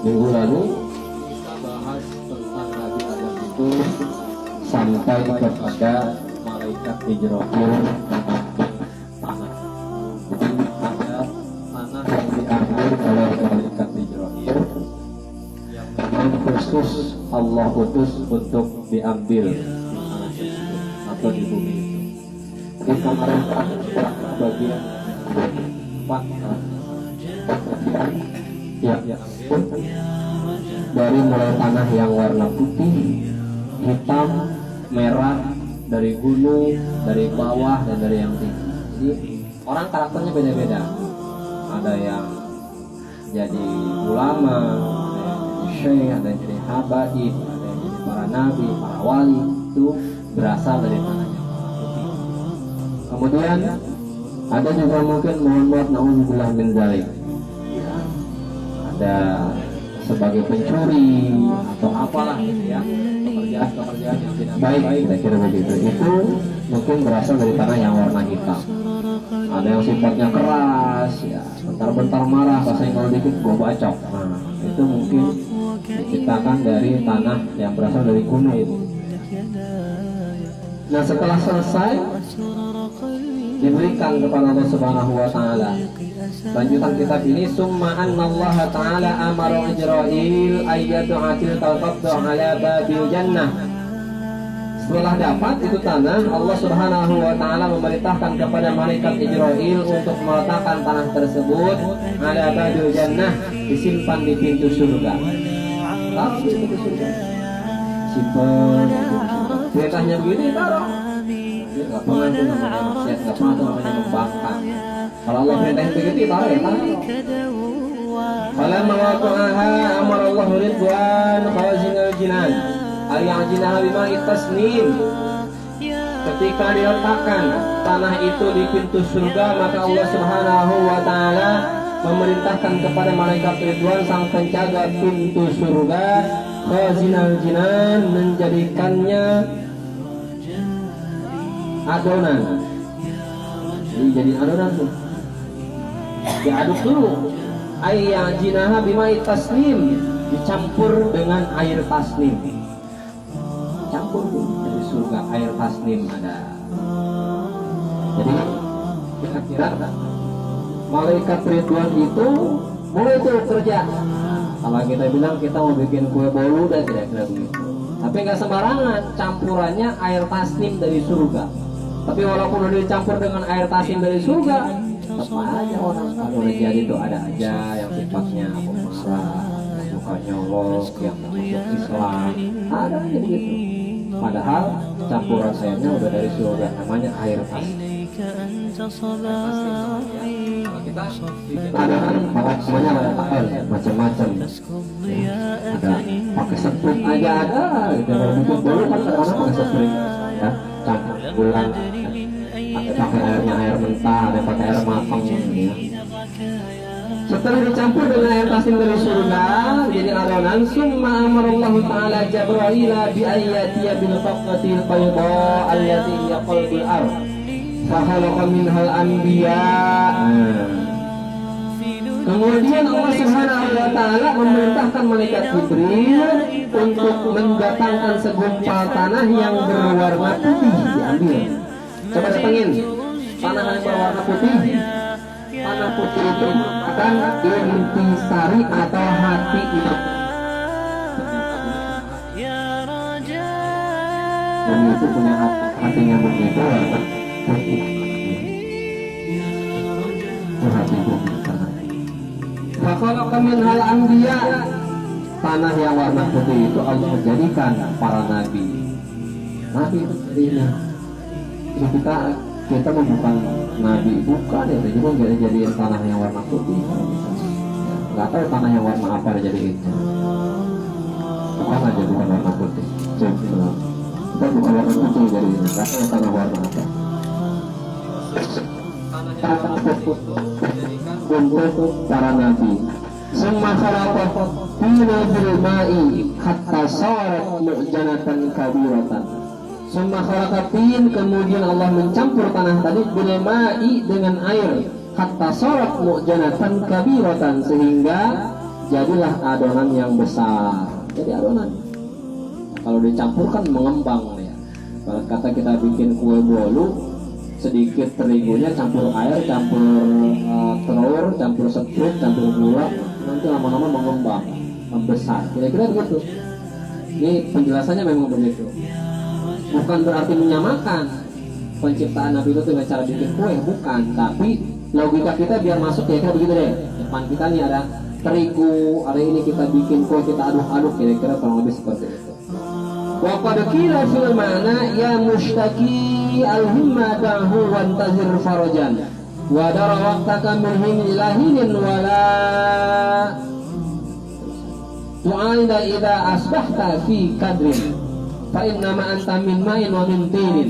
Minggu lalu kita bahas tentang Nabi Adam itu sampai kepada malaikat Israfil tanah. Jadi ada tanah yang diambil oleh malaikat Israfil yang memang khusus Allah utus untuk diambil di tanah tersebut atau di bumi itu. Di kemarin bagian 4 ya, dari mulai tanah yang warna putih, hitam, merah, dari gunung, dari bawah, dan dari yang tinggi. Jadi orang karakternya beda-beda. Ada yang jadi ulama, ada yang jadi syekh, ada yang jadi habaib, ada yang jadi para nabi, para wali. Itu berasal dari tanah yang warna putih. Kemudian ada juga mungkin mohon maaf naudzubillah min dzalik, ada sebagai pencuri atau apalah gitu ya, pekerjaan yang tidak baik, saya kira begitu. Itu mungkin berasal dari tanah yang warna hitam. Ada yang sifatnya keras ya, bentar-bentar marah, bahasa kalau dikit gua bacok. Nah, itu mungkin diciptakan dari tanah yang berasal dari gunung. Nah, setelah selesai diberikan kepada Allah Subhanahu wa taala. Lanjutan kitab ini, summa annallaha ta'ala amara Jibril ayyatu'atil talqabdu ala babil jannah. Setelah dapat itu tanah, Allah Subhanahu wa taala memerintahkan kepada malaikat Jibril untuk meletakkan tanah tersebut ala babil jannah, disimpan di pintu surga. Tahu di pintu surga? Simpan. Perintahnya begini, taruh. Gak pernah tuh namanya maksiat, gak pernah tuh namanya membangkang. Kalau Allah perintahin begitu, taruh ya taruh. Falamma waqa'aha amara Allah ridwan khazinal jinan al-ya'jinaha bima'i tasnim. Ketika diletakkan tanah itu di pintu surga, maka Allah Subhanahu wa taala memerintahkan kepada malaikat Ridwan sang penjaga pintu surga, khazinal jinan, menjadikannya adonan. Jadi adonan tuh diaduk dulu, ayyajinaha bimai tasnim, dicampur dengan air tasnim, campur tuh dari surga air tasnim ada. Jadi kira-kira malaikat Ridwan itu mulai tuh kerja. Kalau kita bilang kita mau bikin kue bolu dan kira-kira begitu, tapi nggak sembarangan, campurannya air tasnim dari surga. Tapi walaupun udah dicampur dengan air tasnim dari surga, tetap aja orang kalau udah jadi itu ada aja yang sifatnya pemarah, yang suka nyolok, yang masuk Islam, ada aja begitu. Padahal campuran sayapnya udah dari surga, namanya air tasnim. Ada kan semuanya ada pakai macam-macam. Ada pakai seprik aja ada. Kalau bikin bolu kan kadang-kadang pakai seprik ya, campur bulan. Pakai airnya air mentah, ada pakai air matang ya. Setelah dicampur dengan air tasnim dari surga jadi adonan, summa amarallahu ta'ala Jibril bi ayyatiya bil faqatil qayda allati hiya qalbul ardh fa khalaqa minhal anbiya. Kemudian Allah Subhanahu wa taala memerintahkan malaikat Jibril untuk mendatangkan segumpal tanah yang berwarna putih diambil. Coba datengin tanah yang berwarna putih. Tanah putih itu akan intisari atau hati itu. Dan itu punya hatinya begitu warna putih. Itu hati putih tanah. Fakhalaqa minhal anbiya. Tanah yang warna putih itu Allah jadikan para nabi. Nabi itu jadinya. Jadi kita bukan nabi, bukan ya, cuma jadiin tanah yang warna putih. Nggak tahu tanah yang warna apa jadi itu. Bukan aja bukan warna putih. Kita bukan warna putih jadi ini. Nggak tahu tanah warna apa. Tanah putih untuk para nabi. Summa khalaqa fina bil ma'i hatta sarat mu'janatan kabiratan. Summa khalaqatin, kemudian Allah mencampur tanah tadi bil ma'i dengan air hatta sarat mu'janatan kabiratan, sehingga jadilah adonan yang besar. Jadi adonan kalau dicampur kan mengembang ya. Kalau kata kita bikin kue bolu, sedikit terigunya campur air, campur telur, campur seput, campur gula, nanti lama-lama mengembang, membesar. Kira-kira begitu. Ini penjelasannya memang begitu. Bukan berarti menyamakan penciptaan Nabi itu dengan cara bikin kue, bukan. Tapi logika kita biar masuk ya kira begitu deh. Depan kita nih ada terigu, ada ini kita bikin kue, kita aduk-aduk, kira-kira kurang lebih seperti itu. Wa qad qila fil ma'na ya mushtaki al-himma da'hu wantazir farajan wa dara waqtaka min ilahinin wala tu'alda idza asbahta fi kadrin fa inna ma anta min ma'in wa min tinin.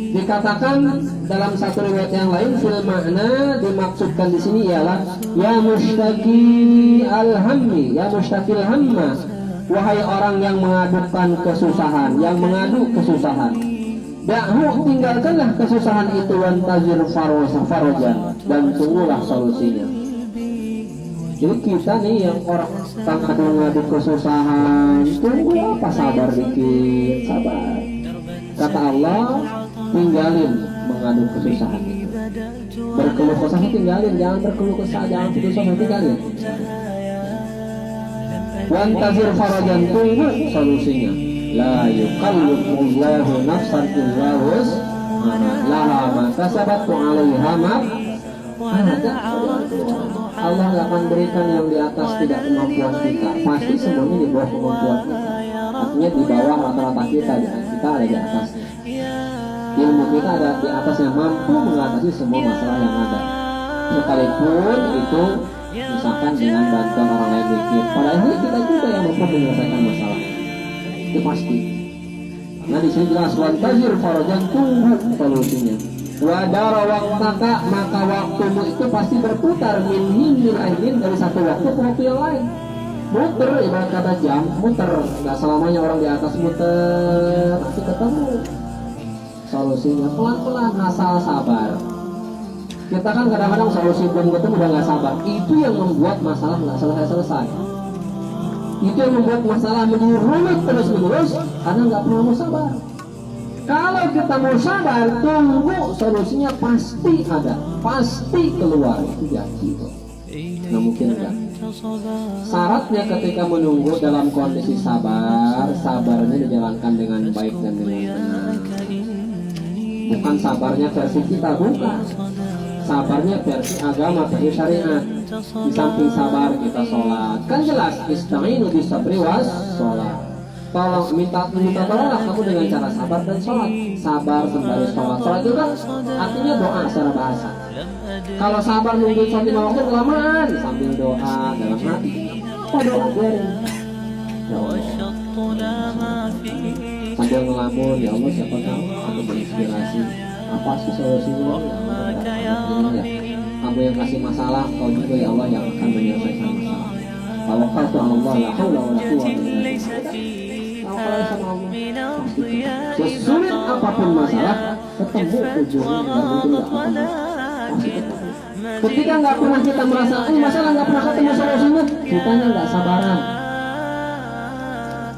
Dikatakan dalam satu riwayat yang lain fil makna dimaksudkan di sini ialah ya mushtaki al-hammi, ya mushtaqil hamma, wahai orang yang mengadukan kesusahan, yang mengadu kesusahan. Da'hu, tinggalkanlah kesusahan itu, wantazir farajan, dan tunggulah solusinya. Jadi kita nih yang orang ngadu kesusahan, tunggu apa, sabar dikit, sabar. Kata Allah, tinggalin mengadu kesusahan itu. Berkeluh kesah tinggalin, jangan berkeluh kesah, jangan putus asa, tinggalin. Wantazir farajan, tunggu solusinya. La yukallifullahu nafsan illa wus'aha, laha ma kasabat wa 'alaiha ma Allah nggak akan berikan yang di atas tidak kemampuan kita. Pasti semuanya di bawah kemampuan kita. Artinya di bawah rata-rata kita ada di atas. Ilmu kita ada di atas yang mampu mengatasi semua masalah yang ada. Sekalipun itu misalkan dengan bantuan orang lain dikit, padahal kita juga yang mampu menyelesaikan masalah. Itu pasti. Nah di sini jelas wantazir farajan, tunggu solusinya. Wadara waqtaka, maka waktumu itu pasti berputar min ainin, dari satu waktu ke waktu yang lain. Muter, ibarat kata jam, muter. Nggak selamanya orang di atas muter, nanti ketemu solusinya. Pelan-pelan, asal sabar. Kita kan kadang-kadang solusi belum ketemu udah nggak sabar. Itu yang membuat masalah nggak selesai. Itu yang membuat masalah menjadi rumit terus-menerus karena nggak pernah mau sabar. Kalau kita mau sabar, tunggu solusinya pasti ada, pasti keluar. Itu janji kok. Nggak mungkin enggak. Syaratnya ketika menunggu dalam kondisi sabar, sabarnya dijalankan dengan baik dan dengan benar. Bukan sabarnya versi kita, bukan. Sabarnya versi agama, versi syariat. Di samping sabar kita sholat, kan jelas ista'inu bisabri was sholat. Tolong minta tolonglah kamu dengan cara sabar dan sholat. Sabar sembari sholat. Sholat itu kan artinya doa secara bahasa. Kalau sabar nunggu sholat 5 waktu kelamaan, sambil doa dalam hati. Kita doa biarin. Ya Allah, sambil ngelamun, ya Allah siapa tahu aku berinspirasi. Apa sih solusinya? Ya Allah, kamu yang kasih masalah, kau juga ya Allah yang akan menyelesaikan masalah. Tawakkaltu 'ala Allah, la haula wa la quwwata illa billah. Sesulit apapun masalah, ketemu ujungnya dan itu pasti ketemu. Ketika nggak pernah kita merasa masalah nggak pernah ketemu solusinya, kitanya nggak sabaran.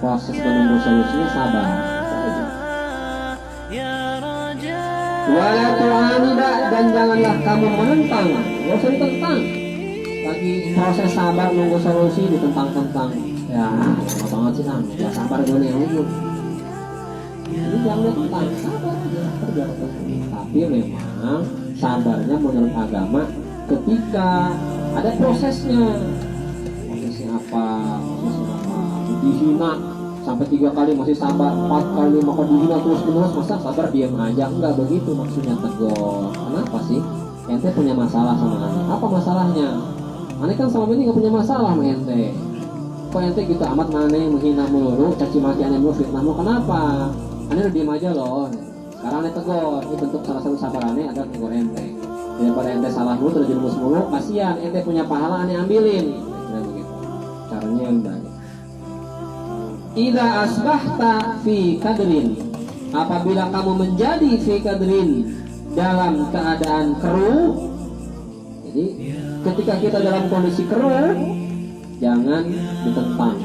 Proses menunggu solusinya sabar. Wala tu'anida, dan janganlah kamu menentang. Gak usah ditentang. Lagi proses sabar nunggu solusi ditentang-tentang. Ya, lama banget sih Kang. Ya sabar dulu yang ujung. Ini jangan ditentang, sabar aja. Tapi memang sabarnya menurut agama ketika ada prosesnya. Prosesnya apa? Dihina sampai 3 kali masih sabar, 4 kali 5 kali dihina terus-menerus, masa sabar diam aja? Enggak begitu maksudnya, tegur. Kenapa sih? Ente punya masalah sama ane. Apa masalahnya? Ane kan selama ini gak punya masalah sama ente. Kok ente gitu amat ane menghina mulu, caci maki ane mulu, fitnahmu, kenapa? Ane udah diem aja loh. Sekarang ane tegur. Ini bentuk salah satu sabar ane adalah tegur ente. Daripada ente salah mulu, terjerumus mulu, kasihan ente punya pahala ane ambilin. Kira begitu. Caranya yang baik. Idza asbahta fi kadrin, apabila kamu menjadi fi kadrin dalam keadaan keruh, Jadi ketika kita dalam kondisi keruh, jangan ditentang.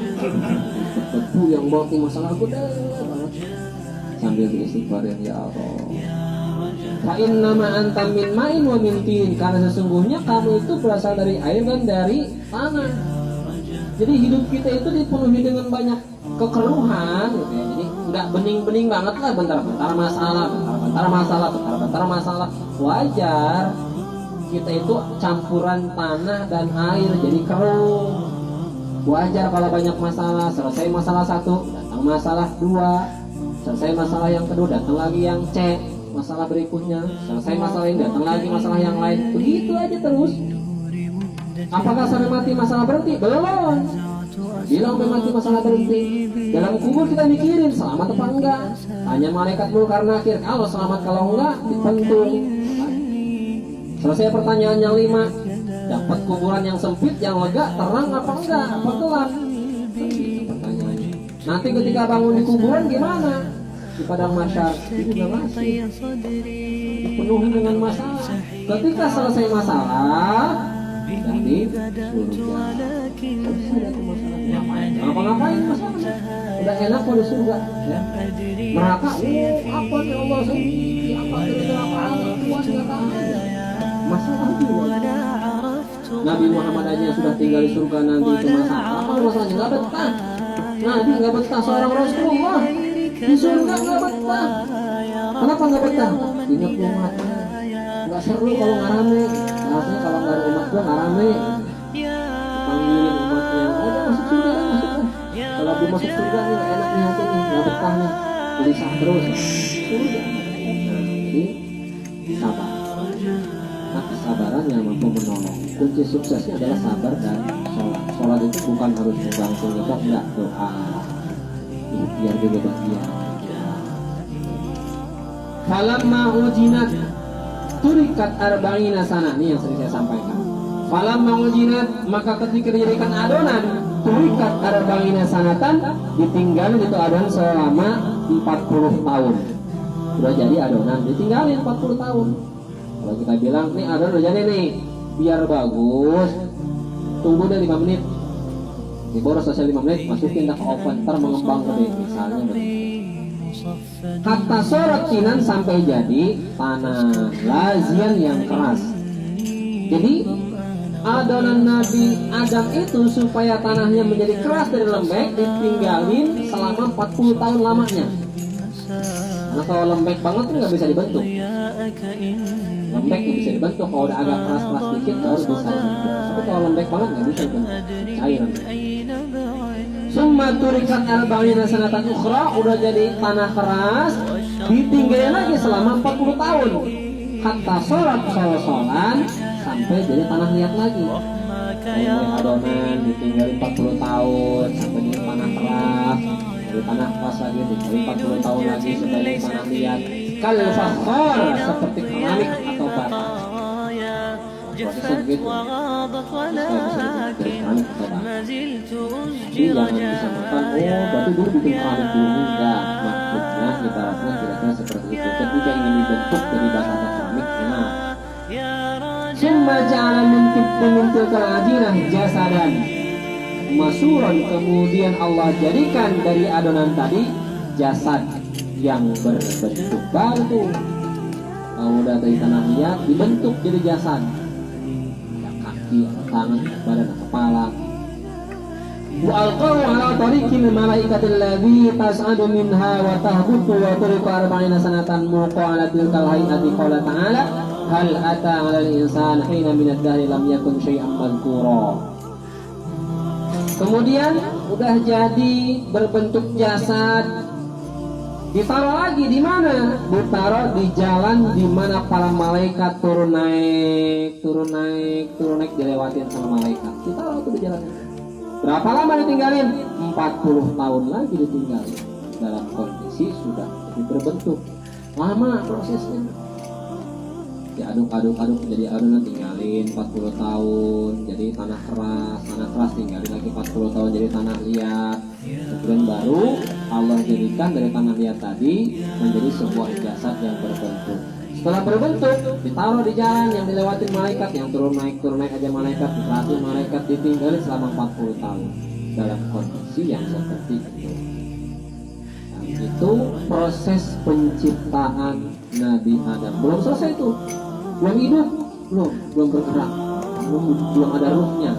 Betul yang bawa masalah gede banget. Sambil beristighfar, ya Allah. Fa inna ma anta min ma'in wa min tin, karena sesungguhnya kamu itu berasal dari air dan dari tanah. Jadi hidup kita itu dipenuhi dengan banyak kekeruhan gitu ya. Jadi udah bening-bening banget lah, bentar-bentar masalah. Wajar kita itu campuran tanah dan air jadi keruh. Wajar kalau banyak masalah, selesai masalah satu, datang masalah dua, selesai masalah yang kedua, datang lagi yang C, masalah berikutnya, selesai masalah ini, datang lagi masalah yang lain. Begitu aja terus. Apakah sampai mati masalah berhenti? Belum. Bilang sampai mati masalah berhenti. Dalam kubur kita mikirin selamat apa enggak. Tanya malaikat Munkar Nakir, kalau selamat kalau enggak dipentung. Selesai pertanyaan yang 5, dapat kuburan yang sempit, yang lega, terang apa enggak? Apa gelap? Pertanyaannya. Nanti ketika bangun di kuburan gimana? Di padang mahsyar itu udah masih dipenuhi dengan masalah. Ketika selesai masalah, jadi surga. Apa-ngapain masalah? Udah enak pada surga. Ya. Neraka, apa ya Allah sendiri? Apa neraka? Masalah juga. Nabi Muhammad aja sudah tinggal di surga, nanti itu masalah. Apa masalahnya? Nggak betah. Nabi nggak betah, seorang Rasulullah di surga nggak betah. Kenapa nggak betah? Ingat umatnya. Nggak seru kalau nggak rame. Rasanya kalau nggak ada umat gua nggak rame. Panggilin umatnya, ayo masuk surga, masuk lah. Kalau belum masuk surga nih nggak enak nih hati nih, nggak betah nih, gelisah terus. Surga. Jadi sabar. Nah, kesabaran yang mampu menolong. Kunci suksesnya adalah sabar dan sholat. Sholat itu bukan harus langsung ngebak, enggak, doa. Biar juga bahagia. Falamma ujinat turikat arba'ina sana, ini yang sering saya sampaikan. Falamma ujinat, maka ketika dijadikan adonan, turikat arba'ina sanatan, ditinggalin itu adonan selama 40 tahun. Sudah jadi adonan, ditinggalin 40 tahun. Kalau kita bilang, nih adonan udah jadi nih, biar bagus, tunggu deh 5 menit. Diboros selesai 5 menit, masukin ke oven, ntar mengembang gede, misalnya kata sorot kinan sampai jadi tanah lazian yang keras. Jadi adonan Nabi Adam itu supaya tanahnya menjadi keras dari lembek, ditinggalin selama 40 tahun lamanya. Karena kalau lembek banget tuh nggak bisa dibentuk. Lembek nggak bisa dibentuk, kalau udah agak keras-keras dikit baru bisa dibentuk. Tapi kalau lembek banget nggak bisa dibentuk, cairan. Summa turikat arba'ina sanatan ukhra, udah jadi tanah keras, ditinggalin lagi selama 40 tahun. Hatta sholat sol-solan, sampai jadi tanah liat lagi. Mulai adonan ditinggalin 40 tahun sampai jadi tanah keras, dari tanah keras lagi ditinggalin 40 tahun lagi sampai jadi tanah liat. Kal fakhar, seperti keramik atau bata. Prosesnya begitu. Jadi jangan disamakan, berarti dulu bikin keramik dulu, enggak. Maksudnya ibaratnya kira-kira seperti itu. Ketika ingin dibentuk dari bata atau keramik, enak. Summa ja'ala min tilkal ajinah jasadan masuran, kemudian Allah jadikan dari adonan tadi jasad yang berbentuk baru. Kalau udah dari tanah liat dibentuk jadi jasad, ada kaki, ada tangan, ada badan, ada kepala. Wa alqahu ala tariqil malaikatil ladzi tas'adu minha wa tahbutu wa tariqu arba'ina sanatan muqa'ala tilkal hayati qala ta'ala hal ata 'alal insani hina minad dahri lam yakun syai'an madhkura. Kemudian udah jadi berbentuk jasad, ditaruh lagi di mana? Ditaruh di jalan di mana para malaikat turun naik dilewatin sama malaikat. Ditaruh itu di jalan. Berapa lama ditinggalin? 40 tahun lagi ditinggalin. Dalam kondisi sudah berbentuk. Lama prosesnya. Diaduk jadi adonan, tinggalin 40 tahun jadi tanah keras tinggalin lagi 40 tahun jadi tanah liat. Kemudian baru Allah jadikan dari tanah liat tadi menjadi sebuah jasad yang berbentuk. Setelah berbentuk, ditaruh di jalan yang dilewati malaikat, yang turun naik aja malaikat, diperhatiin malaikat, ditinggalin selama 40 tahun dalam kondisi yang seperti itu. Nah, itu proses penciptaan Nabi Adam. Belum selesai itu, belum hidup, belum bergerak, belum ada ruhnya.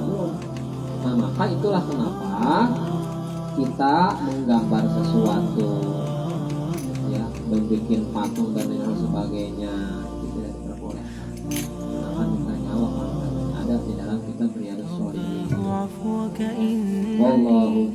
Nah, maka itulah kenapa kita menggambar sesuatu, ya, membuat patung dan lain sebagainya, itu tidak diperbolehkan. Akan kita nyawa ada di dalam kita Riyadhus Shalihin. Wallahu